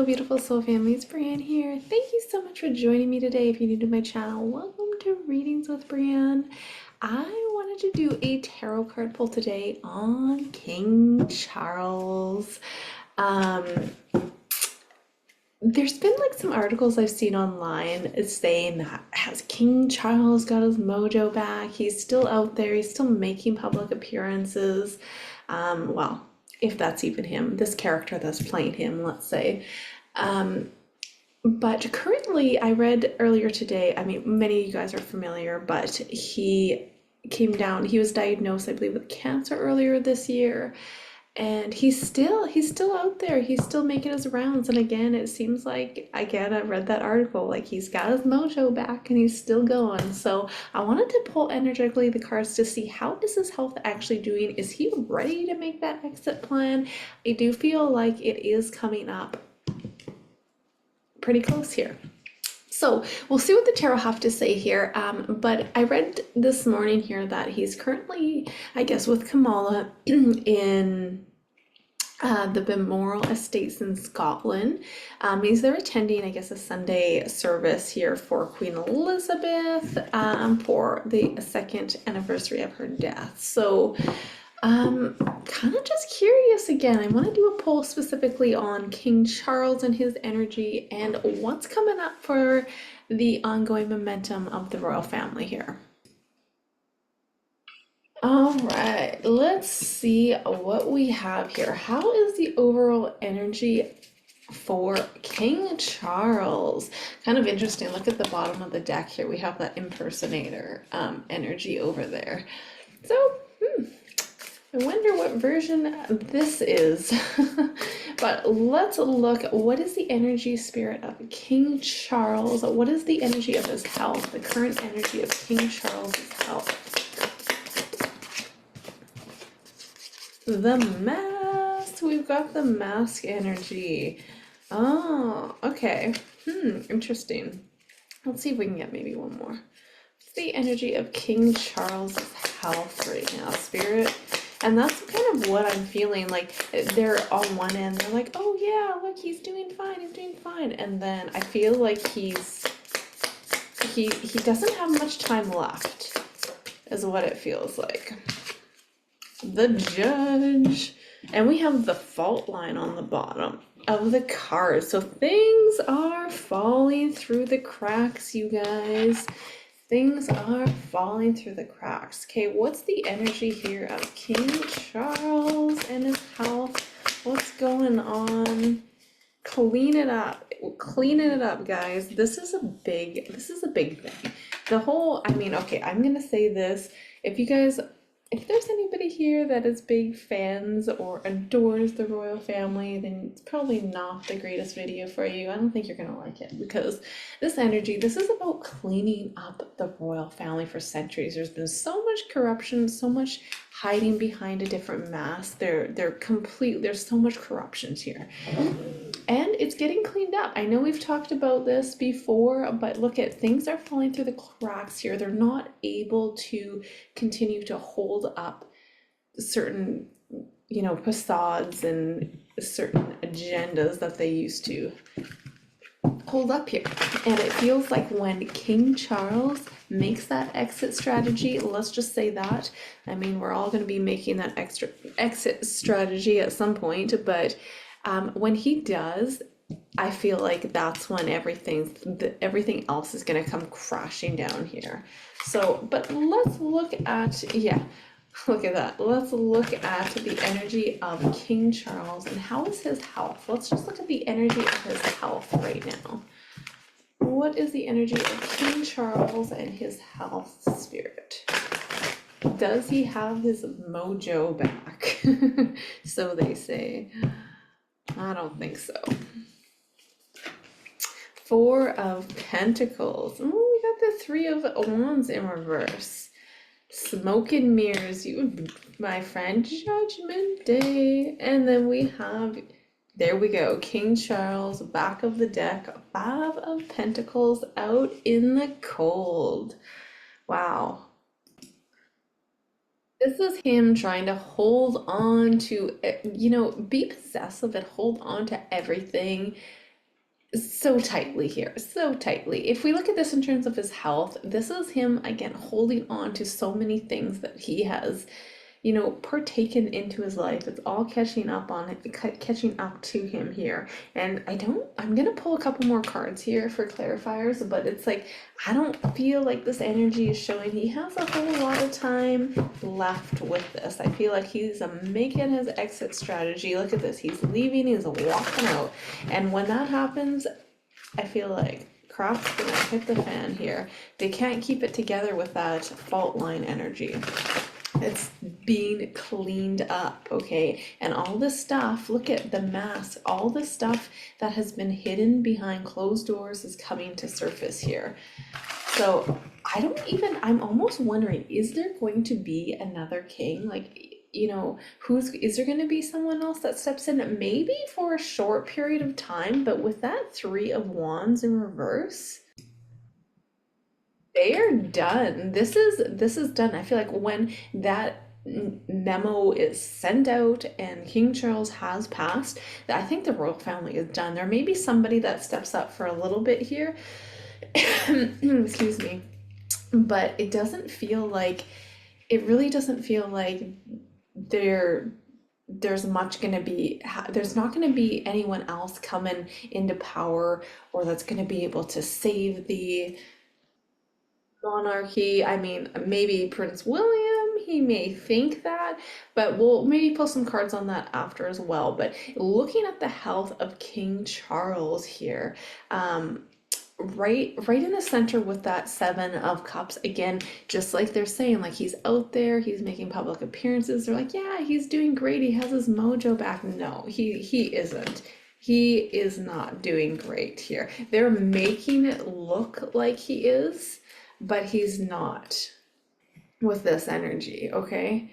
beautiful soul family. It's Breanne here. Thank you so much for joining me today. If you're new to my channel, welcome to Readings with Breanne. I wanted to do a tarot card pull today on King Charles. There's been like some articles I've seen online saying that has King Charles got his mojo back? He's still out there. He's still making public appearances. Well, if that's even him, this character that's playing him, let's say. But currently, I read earlier today, I mean, many of you guys are familiar, but he he was diagnosed, I believe, with cancer earlier this year. And he's still out there. He's still making his rounds. And again, it seems like, again, I read that article, like he's got his mojo back and he's still going. So I wanted to pull energetically the cards to see how is his health actually doing? Is he ready to make that exit plan? I do feel like it is coming up pretty close here. So we'll see what the tarot have to say here. But I read this morning here that he's currently, I guess, with Kamala in the Balmoral Estates in Scotland. He's there attending, I guess, a Sunday service here for Queen Elizabeth for the second anniversary of her death. So kind of just curious again. I want to do a poll specifically on King Charles and his energy and what's coming up for the ongoing momentum of the royal family here. All right, let's see what we have here. How is the overall energy for King Charles? Kind of interesting. Look at the bottom of the deck here. We have that impersonator energy over there. So, I wonder what version this is. But let's look. What is the energy spirit of King Charles? What is the energy of his health? The current energy of King Charles's health. The mask. We've got the mask energy. Oh, okay. Interesting. Let's see if we can get maybe one more. What's the energy of King Charles's health right now, spirit? And that's kind of what I'm feeling. Like they're on one end, they're like, oh yeah, look, he's doing fine, he's doing fine. And then I feel like he doesn't have much time left, is what it feels like. The Judge. And we have the fault line on the bottom of the card. So things are falling through the cracks, you guys. Things are falling through the cracks. Okay, what's the energy here of King Charles and his health? What's going on? Clean it up. Cleaning it up, guys. This is a big thing. The whole, I mean, okay, I'm gonna say this. If there's anybody here that is big fans or adores the royal family, then it's probably not the greatest video for you. I don't think you're gonna like it because this is about cleaning up the royal family for centuries. There's been so much corruption, so much hiding behind a different mask. There's so much corruptions here. And it's getting cleaned up. I know we've talked about this before, but look at things are falling through the cracks here. They're not able to continue to hold up certain, facades and certain agendas that they used to hold up here. And it feels like when King Charles makes that exit strategy, let's just say that. I mean, we're all going to be making that extra exit strategy at some point, but when he does, I feel like that's when everything else is going to come crashing down here. So, but let's look at, yeah, look at that. Let's look at the energy of King Charles and how is his health. Let's just look at the energy of his health right now. What is the energy of King Charles and his health spirit? Does he have his mojo back? So they say. I don't think so. Four of Pentacles. Oh, we got the Three of Wands in reverse. Smoke and mirrors, my friend. Judgment Day. And then we have, there we go, King Charles, back of the deck. Five of Pentacles out in the cold. Wow. This is him trying to hold on to, be possessive and hold on to everything so tightly here, so tightly. If we look at this in terms of his health, this is him again holding on to so many things that he has, partaken into his life. It's all catching up on it, catching up to him here. And I'm gonna pull a couple more cards here for clarifiers, but it's like, I don't feel like this energy is showing he has a whole lot of time left with this. I feel like he's making his exit strategy. Look at this, he's leaving, he's walking out. And when that happens, I feel like crap's gonna hit the fan here. They can't keep it together with that fault line energy. It's being cleaned up, okay? And all this stuff, look at the mask, all the stuff that has been hidden behind closed doors is coming to surface here. So I'm almost wondering, is there going to be another king? Like, is there going to be someone else that steps in maybe for a short period of time, but with that Three of Wands in reverse, they are done. This is done. I feel like when that memo is sent out and King Charles has passed, I think the royal family is done. There may be somebody that steps up for a little bit here. Excuse me. But it really doesn't feel like there there's much going to be there's not going to be anyone else coming into power or that's going to be able to save the monarchy. I mean, maybe Prince William, he may think that, but we'll maybe pull some cards on that after as well. But looking at the health of King Charles here, right in the center with that Seven of Cups, again, just like they're saying, like he's out there, he's making public appearances. They're like, yeah, he's doing great, he has his mojo back. No, he isn't. He is not doing great here. They're making it look like he is, but he's not with this energy, okay?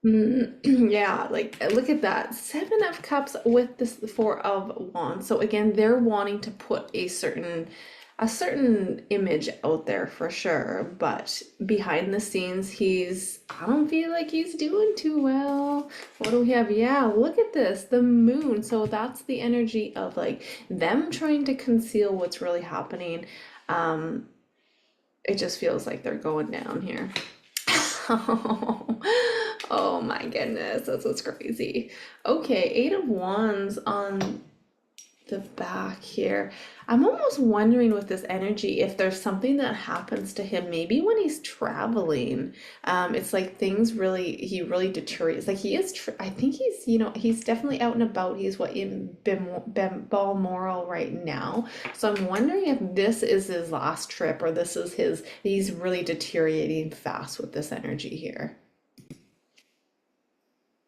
Yeah, like look at that. Seven of Cups with this Four of Wands. So again, they're wanting to put a certain image out there for sure, but behind the scenes, I don't feel like he's doing too well. What do we have? Yeah, look at this, the moon. So that's the energy of like them trying to conceal what's really happening. Um, it just feels like they're going down here. Oh my goodness, that's what's crazy. Okay, Eight of Wands on the back here. I'm almost wondering with this energy if there's something that happens to him maybe when he's traveling. It's like he really deteriorates. Like he is, I think he's definitely out and about. He's in Balmoral right now. So I'm wondering if this is his last trip or he's really deteriorating fast with this energy here.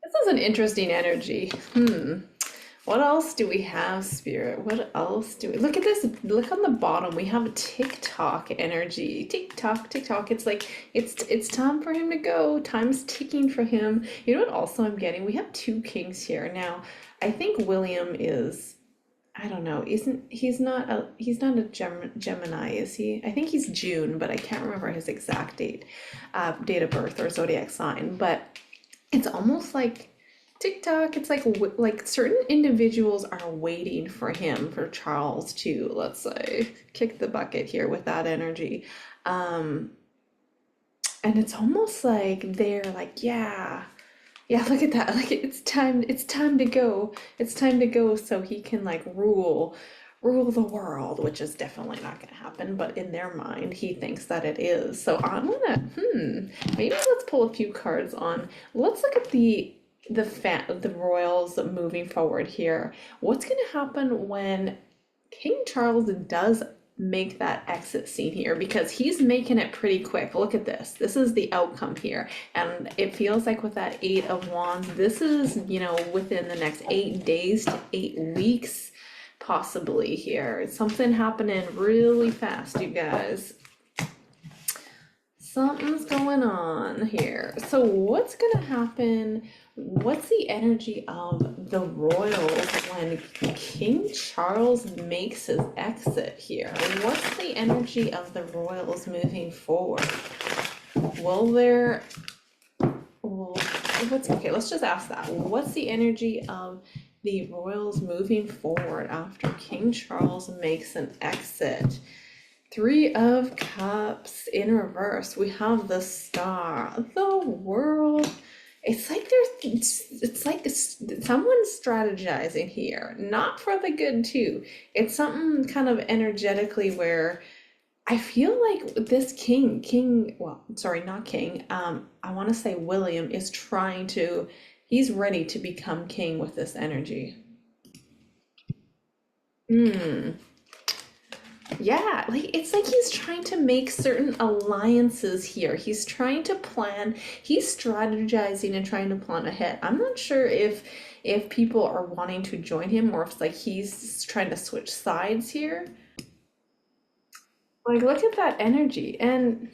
This is an interesting energy. What else do we have, Spirit? What else do we look at this? Look on the bottom. We have a TikTok energy. TikTok, TikTok. It's like it's time for him to go. Time's ticking for him. You know what also I'm getting? We have two kings here. Now, I think William is, I don't know, he's not a Gemini, is he? I think he's June, but I can't remember his exact date of birth or zodiac sign. But it's almost like TikTok, it's like certain individuals are waiting for Charles to, let's say, kick the bucket here with that energy. Um, and it's almost like they're like, yeah, yeah, look at that. Like it's time to go. It's time to go so he can like rule the world, which is definitely not gonna happen, but in their mind, he thinks that it is. So I'm gonna, maybe let's pull a few cards on. Let's look at the royals moving forward here. What's going to happen when King Charles does make that exit scene here, because he's making it pretty quick. Look at this. This is the outcome here. And it feels like with that Eight of Wands, this is, within the next 8 days to 8 weeks, possibly here. It's something happening really fast, you guys. Something's going on here. So what's gonna happen? What's the energy of the royals when King Charles makes his exit here? What's the energy of the royals moving forward? Will there, well, okay, let's just ask that. What's the energy of the royals moving forward after King Charles makes an exit. Three of Cups in reverse. We have the Star, the World. It's like someone's strategizing here, not for the good too. It's something kind of energetically where I feel like this well, sorry, not king. I want to say William is he's ready to become king with this energy. Hmm. Yeah, like it's like he's trying to make certain alliances here. He's trying to plan, he's strategizing and trying to plan ahead. I'm not sure if people are wanting to join him or if it's like he's trying to switch sides here. Like look at that energy. And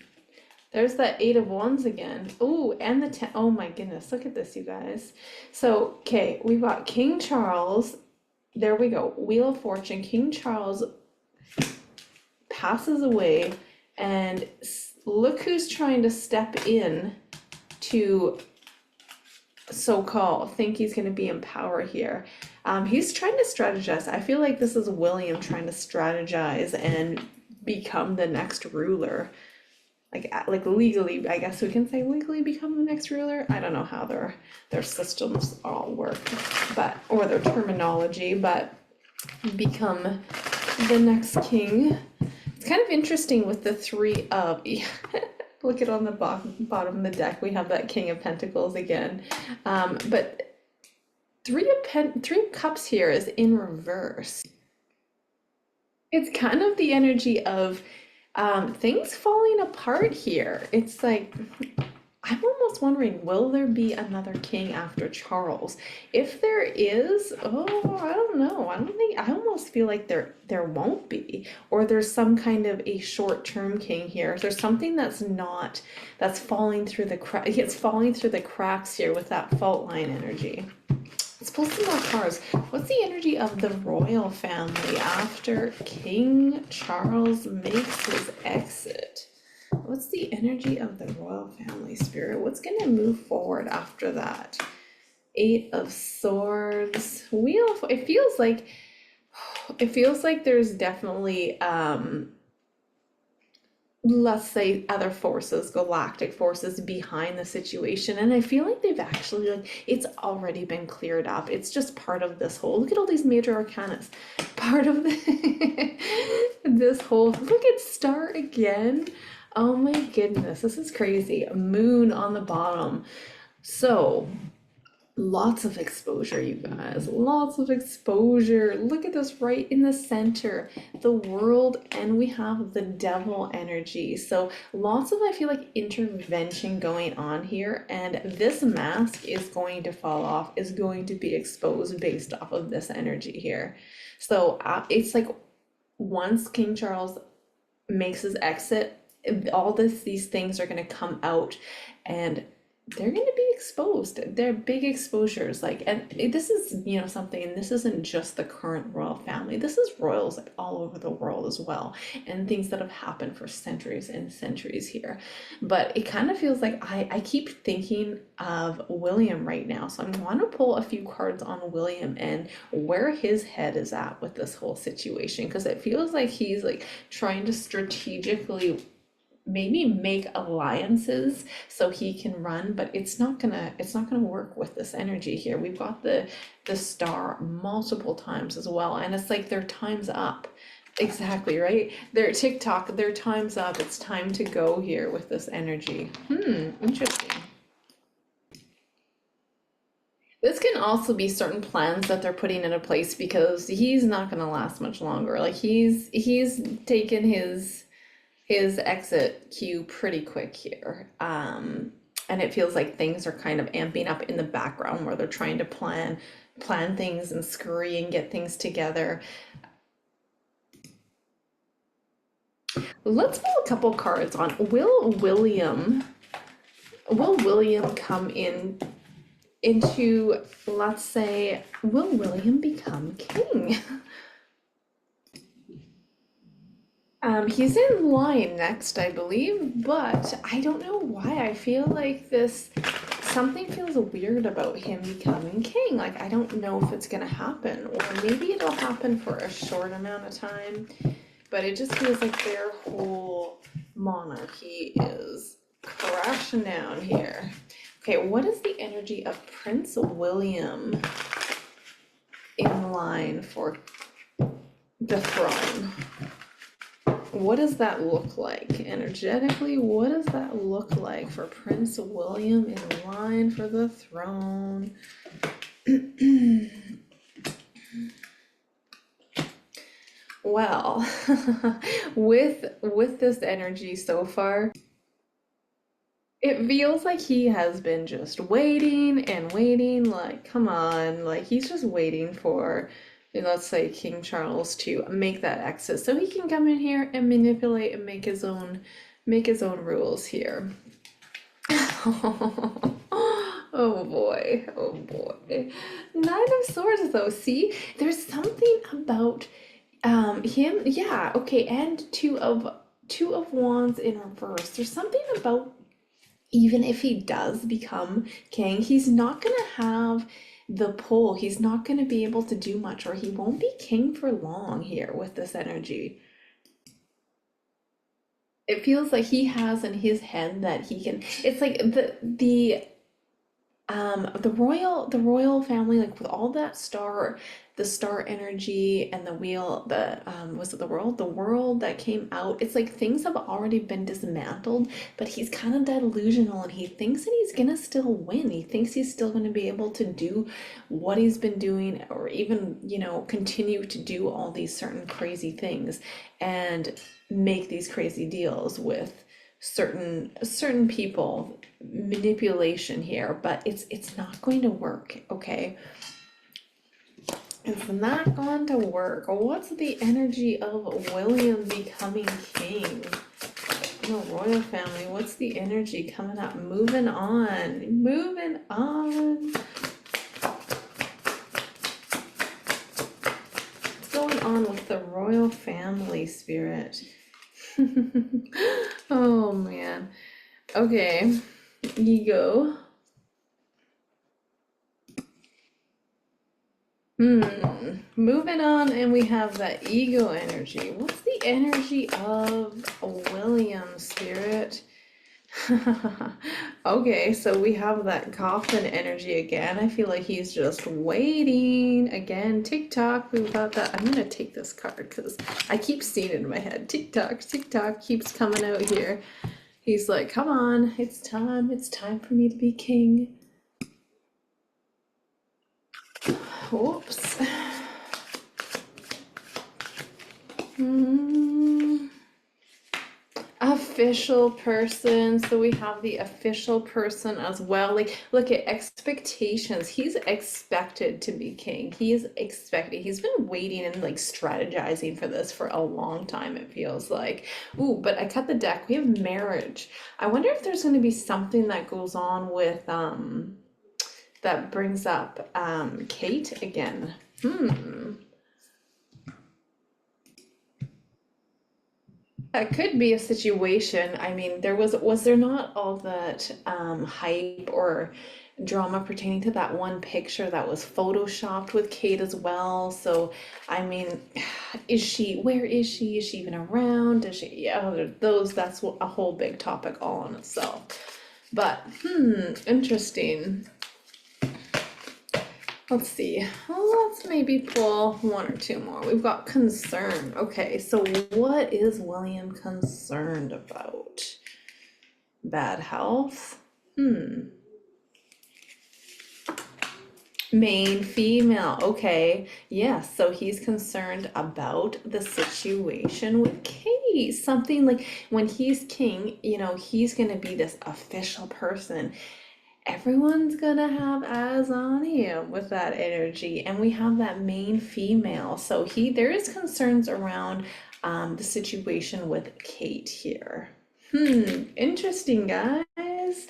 there's that Eight of Wands again. Oh, and the ten. Oh my goodness, look at this, you guys. So, okay, we've got King Charles. There we go. Wheel of Fortune. King Charles passes away, and look who's trying to step in to so-called think he's going to be in power here. He's trying to strategize. I feel like this is William trying to strategize and become the next ruler. Like legally, I guess we can say legally become the next ruler. I don't know how their systems all work, but or their terminology, but become the next king. It's kind of interesting with the three of look at on the bottom of the deck, we have that King of Pentacles again. But three of Cups here is in reverse. It's kind of the energy of things falling apart here. It's like I'm almost wondering, will there be another king after Charles? If there is, oh, I don't know. I almost feel like there won't be, or there's some kind of a short-term king here. There's something that's falling through the it's falling through the cracks here with that fault line energy. Let's pull some more cards. What's the energy of the royal family after King Charles makes his exit? What's the energy of the royal family, Spirit? What's going to move forward after that? Eight of Swords. It feels like there's definitely let's say other forces, galactic forces behind the situation, and I feel like they've actually it's already been cleared up. It's just part of this whole, look at all these major arcanas, part of this whole, look at Star again. Oh my goodness, this is crazy. Moon on the bottom. So lots of exposure, you guys, lots of exposure. Look at this right in the center, the World, and we have the Devil energy. So lots of, I feel like, intervention going on here, and this mask is going to fall off, is going to be exposed based off of this energy here. So it's like once King Charles makes his exit, all these things are going to come out, and they're going to be exposed. They're big exposures. Like, and this is, something, and this isn't just the current royal family. This is royals like all over the world as well, and things that have happened for centuries and centuries here. But it kind of feels like I keep thinking of William right now. So I'm going to pull a few cards on William and where his head is at with this whole situation, because it feels like he's like trying to strategically maybe make alliances so he can run, but it's not gonna work with this energy here. We've got the Star multiple times as well, and it's like their time's up. Exactly, right? Their TikTok, their time's up. It's time to go here with this energy. Interesting. This can also be certain plans that they're putting into place, because he's not going to last much longer. Like he's taken his exit cue pretty quick here. And it feels like things are kind of amping up in the background where they're trying to plan things and scurry and get things together. Let's pull a couple cards on will William come into, let's say, will William become king? He's in line next, I believe, but I don't know why. I feel like this something feels weird about him becoming king. Like, I don't know if it's gonna happen, or maybe it'll happen for a short amount of time, but it just feels like their whole monarchy is crashing down here. Okay, what is the energy of Prince William in line for the throne? What does that look like energetically? What does that look like for Prince William in line for the throne? Well, with this energy so far, it feels like he has been just waiting and waiting, like, come on, like he's just waiting for, let's say, King Charles to make that exit so he can come in here and manipulate and make his own rules here. Oh boy, oh boy. Nine of Swords though, see? There's something about him, yeah, okay, and two of Wands in reverse. There's something about, even if he does become king, he's not gonna have the pull. He's not gonna be able to do much, or he won't be king for long here with this energy. It feels like he has in his head that he can, it's like the royal family, like with all that the star energy and the wheel, was it the world that came out, it's like things have already been dismantled, but he's kind of delusional and he thinks that he's gonna still win. He thinks he's still gonna be able to do what he's been doing, or even, continue to do all these certain crazy things and make these crazy deals with certain people, manipulation here, but it's not going to work, okay? It's not going to work. What's the energy of William becoming king? The royal family, what's the energy coming up? Moving on. What's going on with the royal family, spirit? Oh man. Okay. Ego. Moving on, and we have that ego energy. What's the energy of William, spirit? Okay, so we have that coffin energy again. I feel like he's just waiting. Again, TikTok, we've got that. I'm gonna take this card because I keep seeing it in my head. TikTok keeps coming out here. He's like, come on, it's time for me to be king. Whoops. Official person, so we have the official person as well. Like, look at expectations. He's expected to be king. He is expected. He's been waiting and like strategizing for this for a long time, it feels like. Ooh, but I cut the deck. We have marriage. I wonder if there's going to be something that goes on with that brings up Kate again. That could be a situation. I mean, was there not all that hype or drama pertaining to that one picture that was photoshopped with Kate as well? So, I mean, where is she? Is she even around? Is she, yeah, that's a whole big topic all in itself. But, interesting. Let's see. Well, let's maybe pull one or two more. We've got concern. Okay, so what is William concerned about? Bad health? Main female. Okay, yes, so he's concerned about the situation with Kate. Something like when he's king, he's gonna be this official person. Everyone's gonna have eyes on him with that energy, and we have that main female, so there is concerns around the situation with Kate here. Interesting, guys.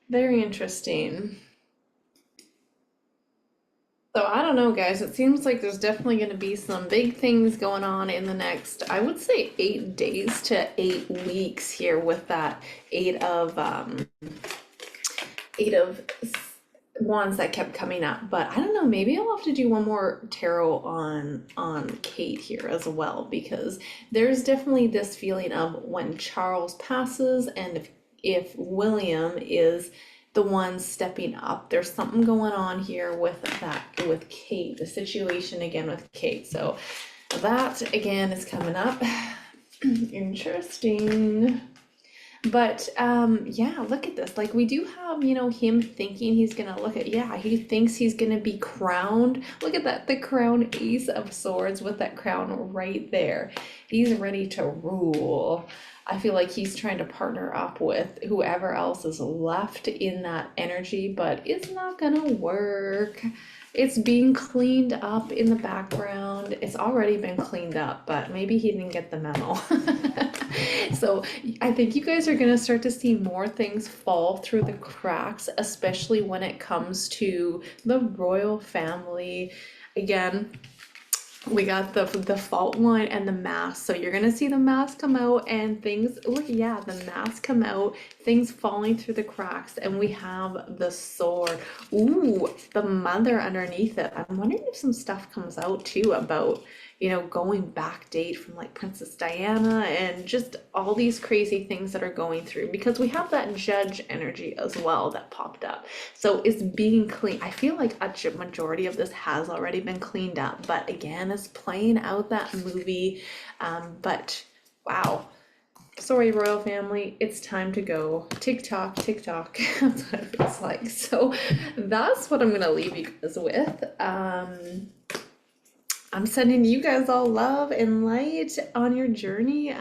Very interesting. So I don't know, guys. It seems like there's definitely going to be some big things going on in the next, I would say, 8 days to 8 weeks here with that eight Eight of Wands that kept coming up, but I don't know, maybe I'll have to do one more tarot on Kate here as well, because there's definitely this feeling of when Charles passes, and if William is the one stepping up, there's something going on here with that, with Kate, the situation again with Kate. So that again is coming up. Interesting. But yeah, look at this. Like we do have, you know, him thinking he's gonna look at, yeah, he thinks he's gonna be crowned. Look at that, the crown, Ace of Swords with that crown right there. He's ready to rule. I feel like he's trying to partner up with whoever else is left in that energy, but it's not gonna work. It's being cleaned up in the background. It's already been cleaned up, but maybe he didn't get the memo. So I think you guys are going to start to see more things fall through the cracks, especially when it comes to the royal family. Again, we got the fault line and the mask. So you're gonna see the mask come out and things, look, yeah, the mask come out, things falling through the cracks, and we have the sword. Ooh, the mother underneath it. I'm wondering if some stuff comes out too about, you know, going back date from like Princess Diana and just all these crazy things that are going through, because we have that judge energy as well that popped up. So it's being clean. I feel like a majority of this has already been cleaned up, but again, it's playing out that movie. But wow. Sorry, royal family, it's time to go. TikTok, TikTok. That's what it feels like. So that's what I'm gonna leave you guys with. I'm sending you guys all love and light on your journey.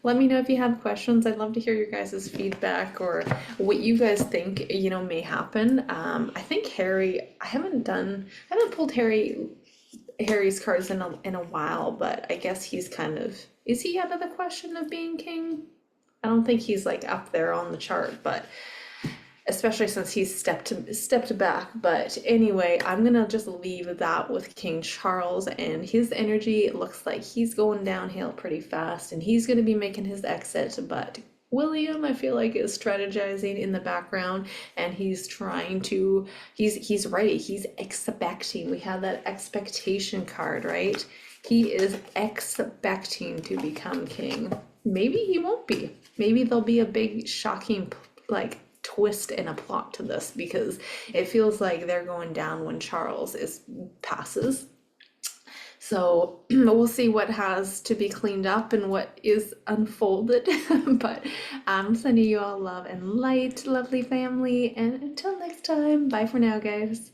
Let me know if you have questions. I'd love to hear your guys' feedback or what you guys think, you know, may happen. I think Harry, I haven't pulled Harry's cards in a while, but I guess he's kind of, is he out of the question of being king? I don't think he's like up there on the chart, but especially since he's stepped back. But anyway, I'm gonna just leave that with King Charles and his energy. It looks like he's going downhill pretty fast and he's gonna be making his exit. But William, I feel like, is strategizing in the background, and he's trying to, he's ready, he's expecting. We have that expectation card, right? He is expecting to become king. Maybe he won't be. Maybe there'll be a big shocking like twist and a plot to this, because it feels like they're going down when Charles passes. So we'll see what has to be cleaned up and what is unfolded. But I'm sending you all love and light, lovely family, and until next time, bye for now, guys.